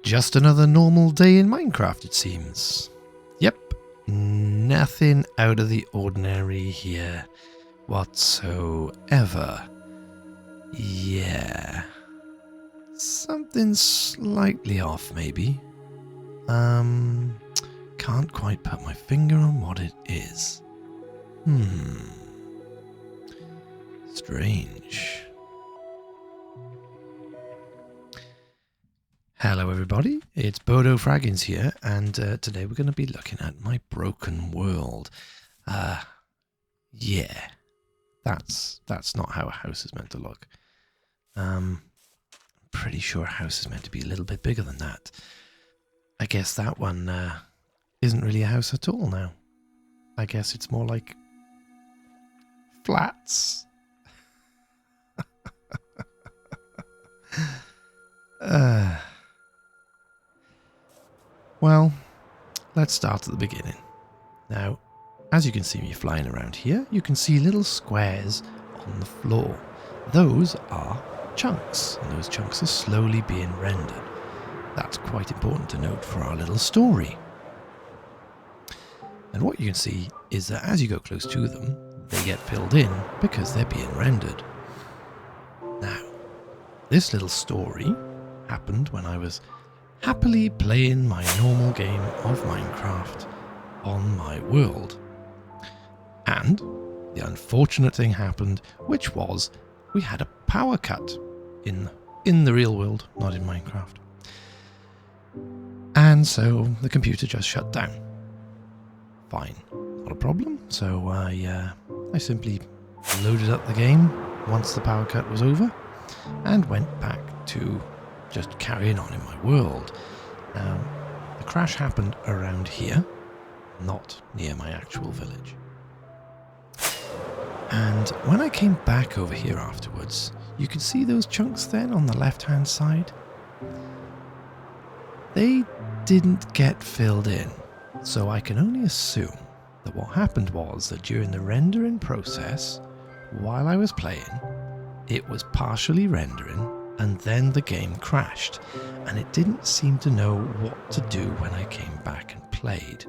Just another normal day in Minecraft, it seems. Yep, nothing out of the ordinary here whatsoever. Yeah. Something slightly off, maybe. Can't quite put my finger on what it is. Strange. Hello everybody, it's Bodo Fraggins here, and today we're going to be looking at my broken world. Yeah, that's not how a house is meant to look. I'm pretty sure a house is meant to be a little bit bigger than that. I guess that one isn't really a house at all now. I guess it's more like flats. Well, let's start at the beginning. Now, as you can see me flying around here, you can see little squares on the floor. Those are chunks, and those chunks are slowly being rendered. That's quite important to note for our little story. And what you can see is that as you go close to them, they get filled in because they're being rendered. Now, this little story happened when I was happily playing my normal game of Minecraft on my world. And the unfortunate thing happened, which was we had a power cut in the real world, not in Minecraft. And so the computer just shut down. Fine, not a problem. So I simply loaded up the game once the power cut was over and went back to just carrying on in my world. Now, the crash happened around here, not near my actual village. And when I came back over here afterwards, you can see those chunks then on the left-hand side. They didn't get filled in, so I can only assume that what happened was that during the rendering process, while I was playing, it was partially rendering and then the game crashed, and it didn't seem to know what to do when I came back and played.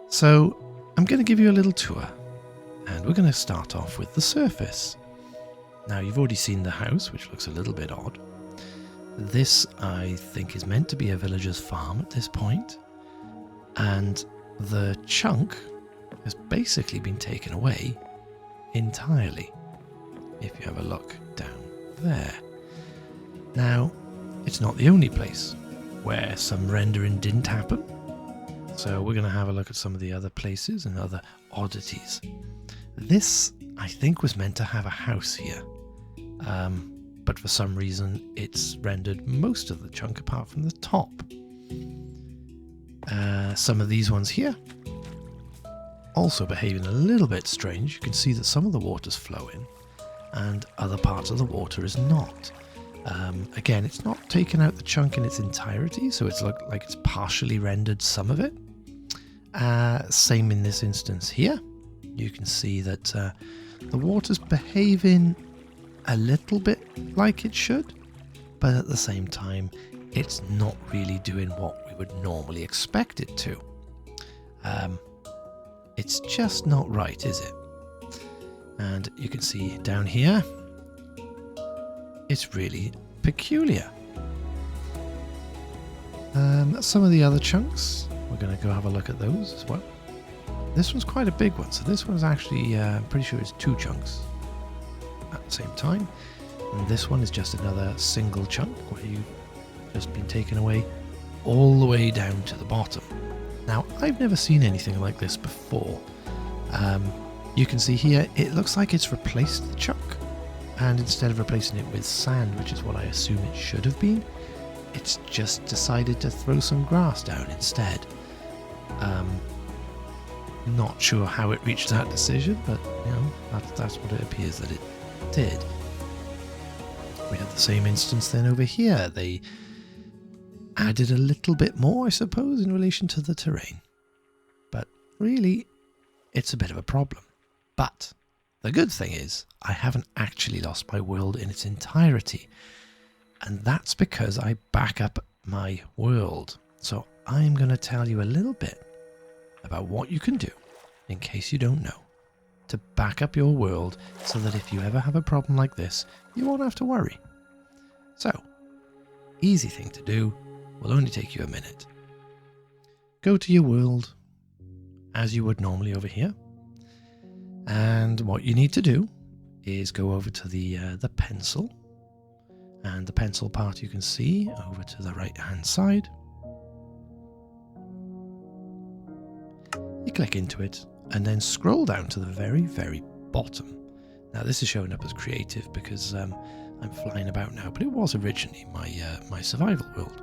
So I'm going to give you a little tour, and we're going to start off with the surface. Now, you've already seen the house, which looks a little bit odd. This, I think, is meant to be a villager's farm at this point, and the chunk has basically been taken away entirely, if you have a look down there. Now, it's not the only place where some rendering didn't happen, so we're going to have a look at some of the other places and other oddities. This, I think, was meant to have a house here, but for some reason it's rendered most of the chunk apart from the top. Some of these ones here also behaving a little bit strange. You can see that some of the water's flowing and other parts of the water is not. Again, it's not taken out the chunk in its entirety, so it's like it's partially rendered some of it. Same in this instance here. You can see that the water's behaving a little bit like it should, but at the same time, it's not really doing what we would normally expect it to. It's just not right, is it? And you can see down here, it's really peculiar. Some of the other chunks, we're going to go have a look at those as well. This one's quite a big one, so this one's actually, I'm pretty sure it's two chunks at the same time. And this one is just another single chunk where you've just been taken away all the way down to the bottom. Now, I've never seen anything like this before. You can see here, it looks like it's replaced the chunk, and instead of replacing it with sand, which is what I assume it should have been, it's just decided to throw some grass down instead. Not sure how it reached that decision, but you know, that's what it appears that it did. We have the same instance then over here. They added a little bit more, I suppose, in relation to the terrain. But really, it's a bit of a problem. But the good thing is, I haven't actually lost my world in its entirety. And that's because I back up my world. So I'm going to tell you a little bit about what you can do, in case you don't know, to back up your world so that if you ever have a problem like this, you won't have to worry. So, easy thing to do, will only take you a minute. Go to your world, as you would normally over here. And what you need to do is go over to the pencil. And the pencil part you can see over to the right hand side. You click into it and then scroll down to the very, very bottom. Now this is showing up as creative because I'm flying about now, but it was originally my survival world.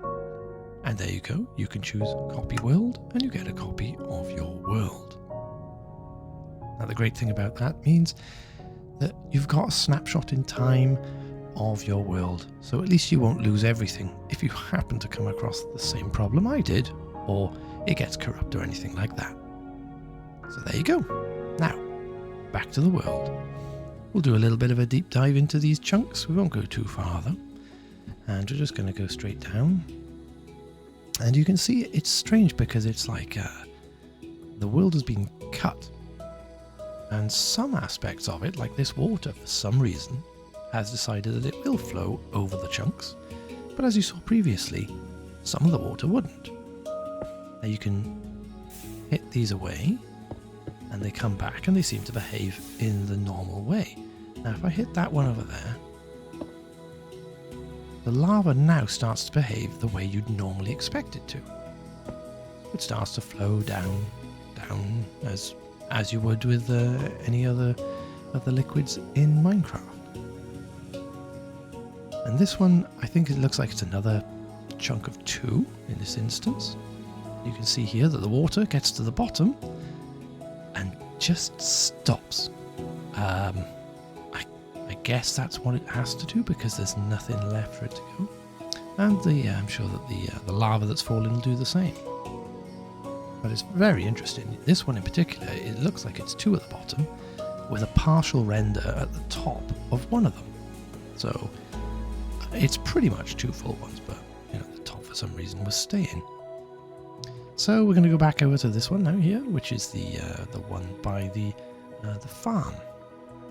And there you go, you can choose copy world and you get a copy of your world. Now the great thing about that means that you've got a snapshot in time of your world, so at least you won't lose everything if you happen to come across the same problem I did, or it gets corrupt or anything like that. So there you go. Now, back to the world. We'll do a little bit of a deep dive into these chunks. We won't go too far though. And we're just going to go straight down. And you can see it's strange because it's like the world has been cut. And some aspects of it, like this water, for some reason, has decided that it will flow over the chunks. But as you saw previously, some of the water wouldn't. Now you can hit these away, and they come back and they seem to behave in the normal way. Now if I hit that one over there, the lava now starts to behave the way you'd normally expect it to. It starts to flow down as you would with any other of the liquids in Minecraft. And this one, I think it looks like it's another chunk of 2 in this instance. You can see here that the water gets to the bottom and just stops. I guess that's what it has to do because there's nothing left for it to go. And I'm sure that the lava that's fallen will do the same. But it's very interesting. This one in particular, it looks like it's 2 at the bottom with a partial render at the top of one of them. So it's pretty much 2 full ones, but you know, the top for some reason was staying. So we're going to go back over to this one now here, which is the one by the farm.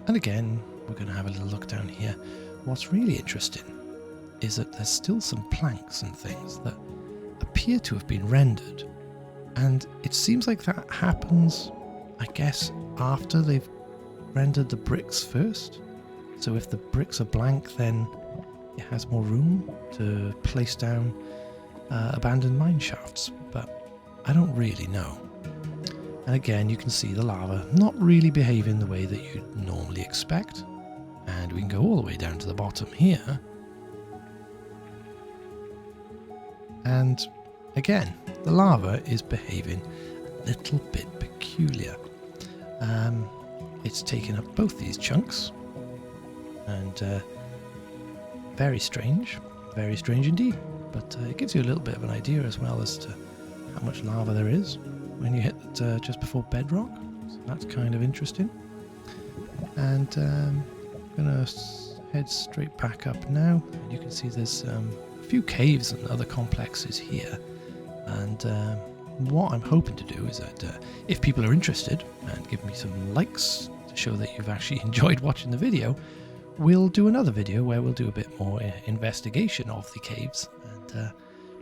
And again, we're going to have a little look down here. What's really interesting is that there's still some planks and things that appear to have been rendered. And it seems like that happens, I guess, after they've rendered the bricks first. So if the bricks are blank, then it has more room to place down abandoned mine shafts. But I don't really know. And again, you can see the lava not really behaving the way that you'd normally expect. And we can go all the way down to the bottom here. And again, the lava is behaving a little bit peculiar. It's taken up both these chunks. And very strange indeed. But it gives you a little bit of an idea as well as to how much lava there is when you hit it just before bedrock. So that's kind of interesting. And I'm going to head straight back up now. You can see there's a few caves and other complexes here. And what I'm hoping to do is that if people are interested and give me some likes to show that you've actually enjoyed watching the video, we'll do another video where we'll do a bit more investigation of the caves and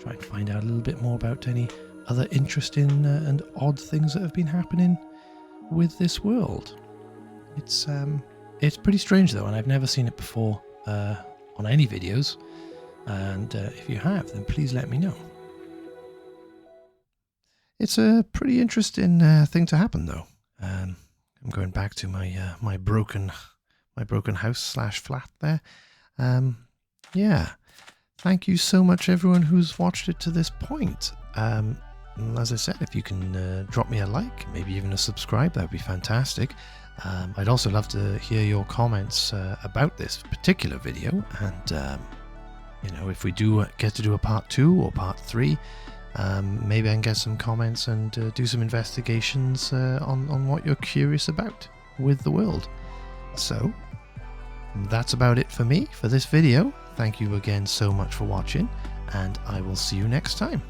try and find out a little bit more about any other interesting and odd things that have been happening with this world. It's pretty strange though, and I've never seen it before on any videos. And if you have, then please let me know. It's a pretty interesting thing to happen though. I'm going back to my my broken house / flat there. Yeah, thank you so much everyone who's watched it to this point. As I said, if you can drop me a like, maybe even a subscribe, that would be fantastic. I'd also love to hear your comments about this particular video, and you know, if we do get to do a part 2 or part 3, maybe I can get some comments and do some investigations on what you're curious about with the world. So that's about it for me for this video. thank you again so much for watching, and I will see you next time.